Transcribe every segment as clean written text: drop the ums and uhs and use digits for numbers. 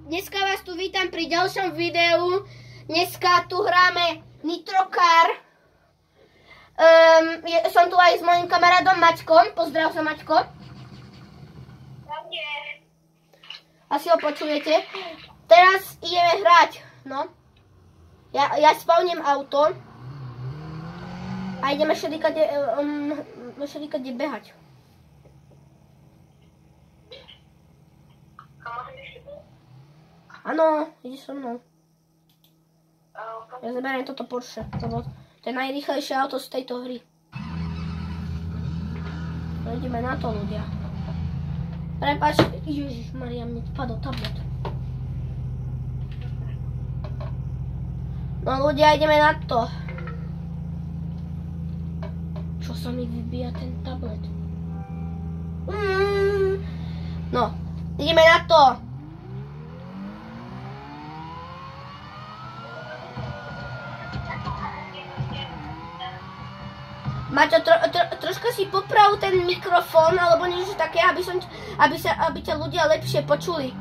dneska vás tu vítam pri ďalšom videu. Dneska tu hráme Nitro Car. Som tu aj s mojím kamarádom Maťkom. Pozdrav sa, Maťko. Asi ho počujete. Teraz ideme hrať. No. Ja spavnem auto. A ideme všelikade behať. Áno, ideš so mnou. Ja zaberiem toto Porsche. To je najrýchlejšie auto z tejto hry. No ideme na to, ľudia. Prepáč, Ježišmaria, mne padol tablet. No ľudia, ideme na to. Čo sa mi vybíja ten tablet? No, ideme na to. Maťo, troška si poprav ten mikrofón, alebo niečo také, aby ťa ľudia lepšie počuli.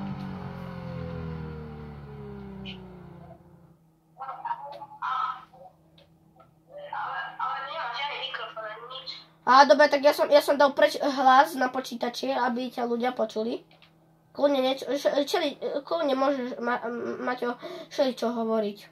Ale nemám žiadny mikrofón, nič. Dobre, tak ja som dal preč hlas na počítači, aby ťa ľudia počuli. Kľudne niečo, kľudne môžeš, Maťo, čo hovoriť.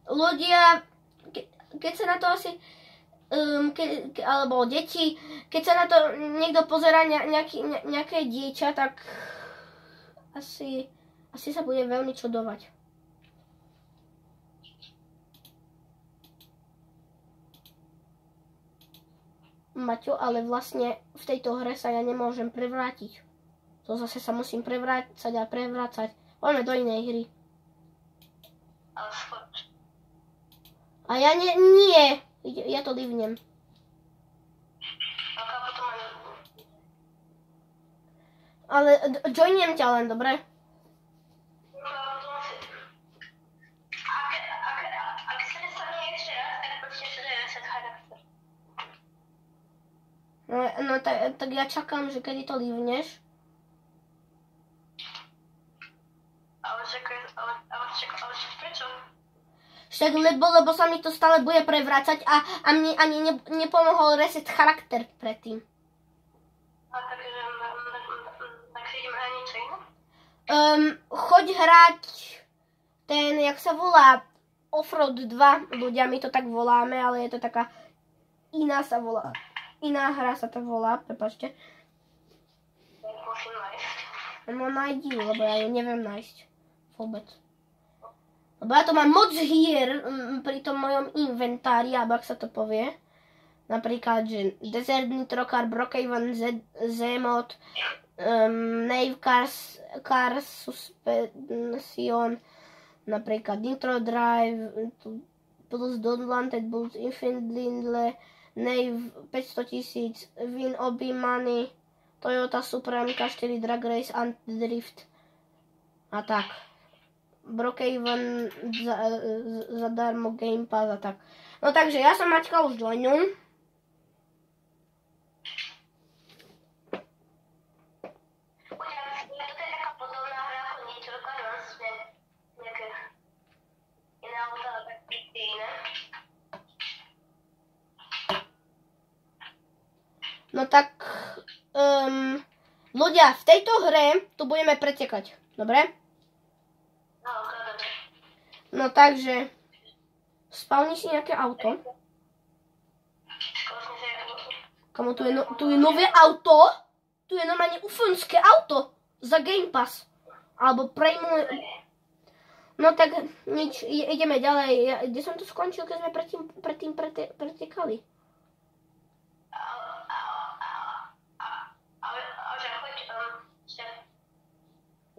Ľudia, keď sa na to asi, alebo deti, keď sa na to niekto pozerá nejaké dieťa, tak asi sa bude veľmi čudovať. Maťo, ale vlastne v tejto hre sa ja nemôžem prevrátiť. To zase sa musím prevrácať a prevrácať. Poďme do inej hry. A ja nie. Ja to livnem. Ale joinujem ťa len, dobre? Ak sa nestane ešte raz, tak počneš reset charakter. No tak ja čakám, že kedy to livneš. Ale prečo? Však lebo sa mi to stále bude prevrácať a mne ani nepomohol reset charakter predtým. Tak si ideme hrať niečo iné? Choď hrať ten, jak sa volá, Offroad 2, ľudia, my to tak voláme, ale je to taká iná hra sa to volá, prepáčte. Musím nájsť. No nájdi, lebo ja ju neviem nájsť vôbec. Lebo ja to mám moc hier pri tom mojom inventári, alebo ak sa to povie. Napríklad, že Desert Nitro Car, Brookhaven, Z-Mod, Nave Car Suspension, napríklad Nitro Drive, plus Dodlanted Bulls, Infinite, Nave 500 000, Win Obi Money, Toyota Supra MK4 Drag Race and Drift. A tak. Brookhaven zadarmo Game Pass a tak. No takže ja som Maťka už joinul. To je taká podobná hra ako Nitro Car, nejaké iné auta, ale tak iné. No tak ľudia, v tejto hre tu budeme pretekať. Dobre? No takže spavni si nejaké auto. Kamo, tu je nové auto. Tu je normálne ufonské auto za Game Pass. Alebo Premium. No tak nič, ideme ďalej. Kde som to skončil, keď sme predtým pretekali?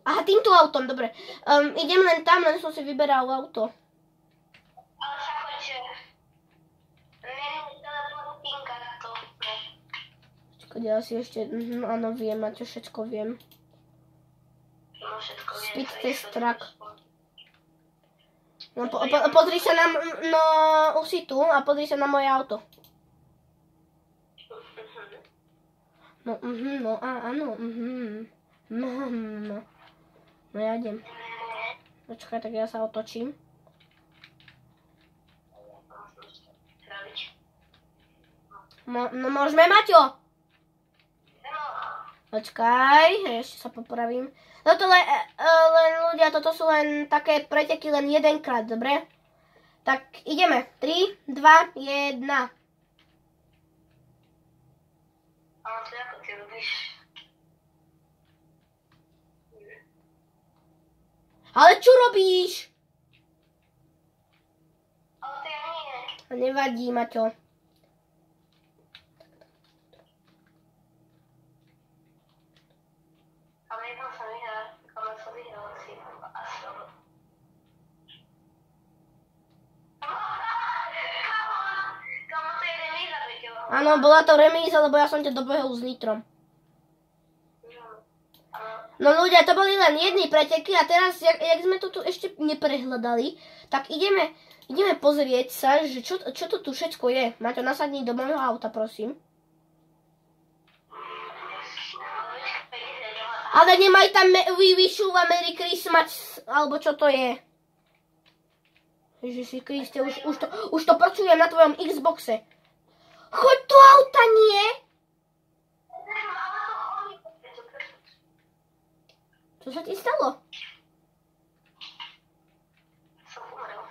Aha, týmto autom, dobre. Idem len tam, len som si vyberal auto. Ale však hoď, teleportinka to. Počkaj, ja si ešte, áno, viem, Maťo, všetko viem. No všetko viem. Speed test track. No, pozri sa na... No, už si tu a pozri sa na moje auto. No, no, áno, No, ja idem. Počkaj, tak ja sa otočím. No, môžeme, Maťo? Počkaj, ešte sa popravím. Toto len ľudia, toto sú len také preteky len jedenkrát, dobre? Tak ideme. 3, 2, 1. Ale to ako ty robíš? Ale čo robíš? Ale to ja nie. Nevadí, Maťo. Ale jednou som vyhrala si asi dobro. Kamo, to je remíza, Peťo. Áno, bola to remíza, lebo ja som ťa dobehol s Nitrom. No ľudia, to boli len jedny preteky a teraz, jak sme to tu ešte neprehľadali, tak ideme pozrieť sa, že čo to tu všetko je. Maťo, nasadni do môjho auta, prosím. Ale nemaj tam We Wish You a Merry Christmas, alebo čo to je. Ježiši Kriste, už to počujem na tvojom Xboxe. Choď do auta, nie? Čo sa ti stalo? Som umrel.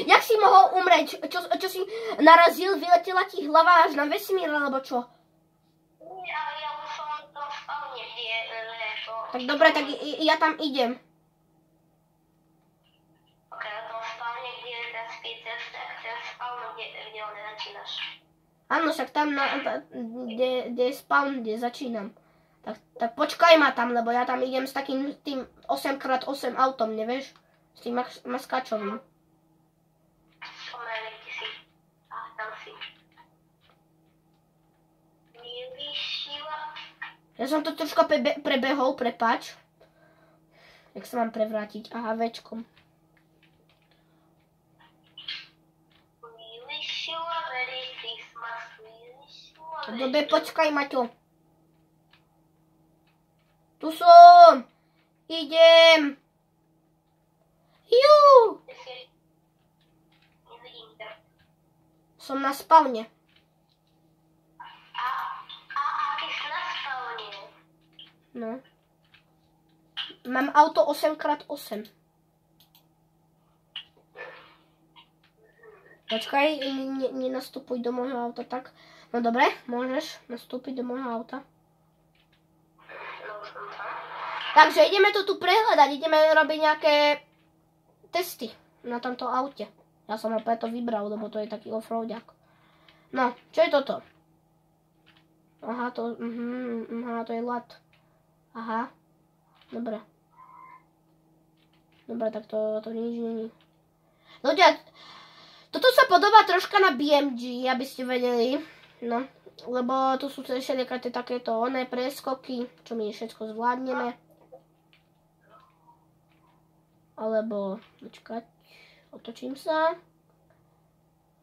Jak si mohol umrieť? Čo si narazil? Vyletela ti hlava až na vesmír, alebo čo? Nie, ale ja už som v tom spavne, kde je leto. Tak dobre, tak ja tam idem. Ok, v tom spavne, kde je ten spícer, tak ten spavne, kde on začínaš. Áno, však tam, kde je spawn, kde začínam. Tak počkaj ma tam, lebo ja tam idem s takým tým 8x8 autom, nevieš? S tým maskačovým. Pomeraj, kde si. Tam si. Nevyšila. Ja som to troška prebehol, prepáč. Jak sa mám prevrátiť? Aha, večkom. Nevyšila, Merry Christmas. Nevyšila. Dobre, počkaj, Maťo. Tu som! Idem! Jú! Nevidím ťa. Som na spavne. A ty si na spavne. No. Mám auto 8x8. Počkaj, nenastupuj do môjho auta tak. No dobre, môžeš nastúpiť do môjho auta. Takže ideme to tu prehľadať, ideme robiť nejaké testy na tomto aute. Ja som ho preto vybral, lebo to je taký offroadiak. No, čo je toto? Aha, to je lat. Aha, dobre. Dobre, tak to nič není. Ľudia, toto sa podobá troška na BMG, aby ste vedeli. No, lebo tu sú všelijaké takéto preskoky, čo my všetko zvládneme. Alebo, počkať, otočím sa.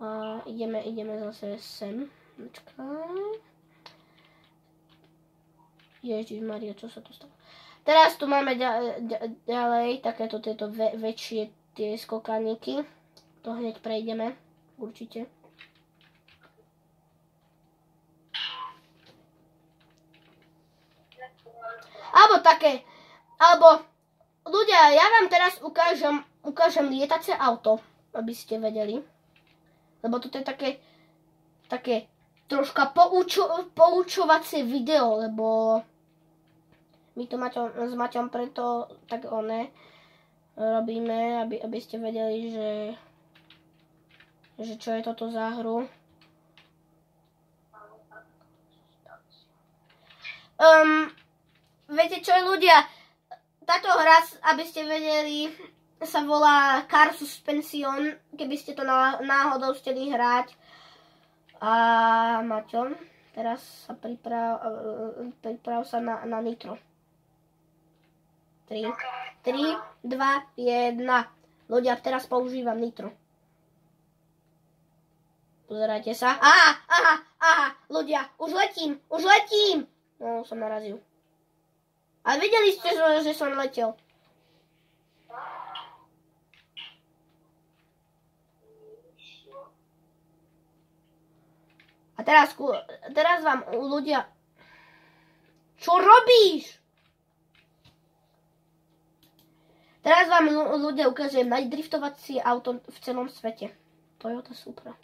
A ideme zase sem. Počkaj. Ježišmaria, čo sa tu stalo? Teraz tu máme ďalej takéto tieto väčšie tie skokaníky. To hneď prejdeme, určite. Alebo ľudia, ja vám teraz ukážem lietace auto, aby ste vedeli. Lebo toto je také troška poučovacie video, lebo my to s Maťom preto tak robíme, aby ste vedeli, že čo je toto za hru. Viete čo, ľudia? Táto hra, aby ste vedeli, sa volá Car Suspension, keby ste to náhodou chceli hrať. A Maťo, teraz sa priprav sa na nitro. 3, 2, 1. Ľudia, teraz používam nitro. Pozerajte sa. Aha, ľudia, už letím. No, som narazil. A videli ste, že som letel. A teraz vám ľudia... Čo robíš? Teraz vám ľudia ukážem najdriftovacie auto v celom svete. Toyota Supra.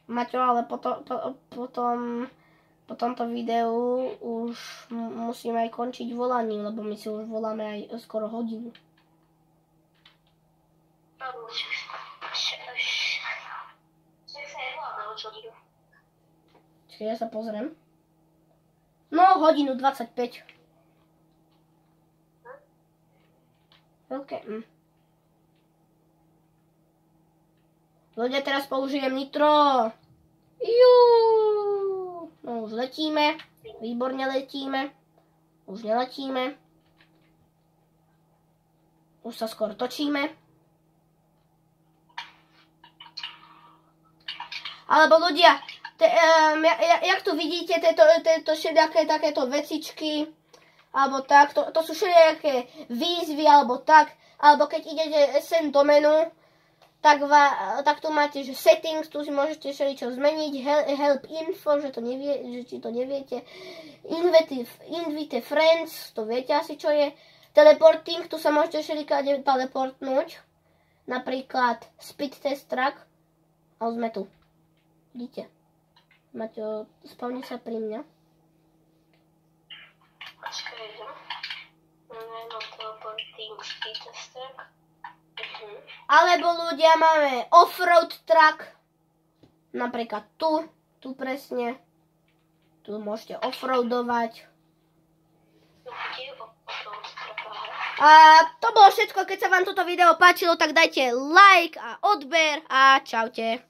Maťo, ale po tomto videu už musíme aj končiť volaním, lebo my si už voláme aj skoro hodinu. Čiže ja sa pozriem. No, hodinu 25. OK. Ľudia, teraz použijem nitro. No už letíme. Výborne letíme. Už neletíme. Už sa skoro točíme. Alebo ľudia, jak tu vidíte tieto všelijaké takéto vecičky, alebo tak, to sú všelijaké výzvy, alebo tak, alebo keď idete sem do menu, tak tu máte, že settings, tu si môžete všeličo zmeniť, help info, že či to neviete, invite friends, to viete asi čo je, teleporting, tu sa môžete všelikade teleportnúť, napríklad speed test track, a už sme tu, vidíte, Maťo, spavni sa pri mňa. Počkaj, idem. Teleporting speed test track. Alebo ľudia máme off-road track, napríklad tu presne, tu môžete offroadovať. A to bolo všetko, keď sa vám toto video páčilo, tak dajte like a odber a čaute.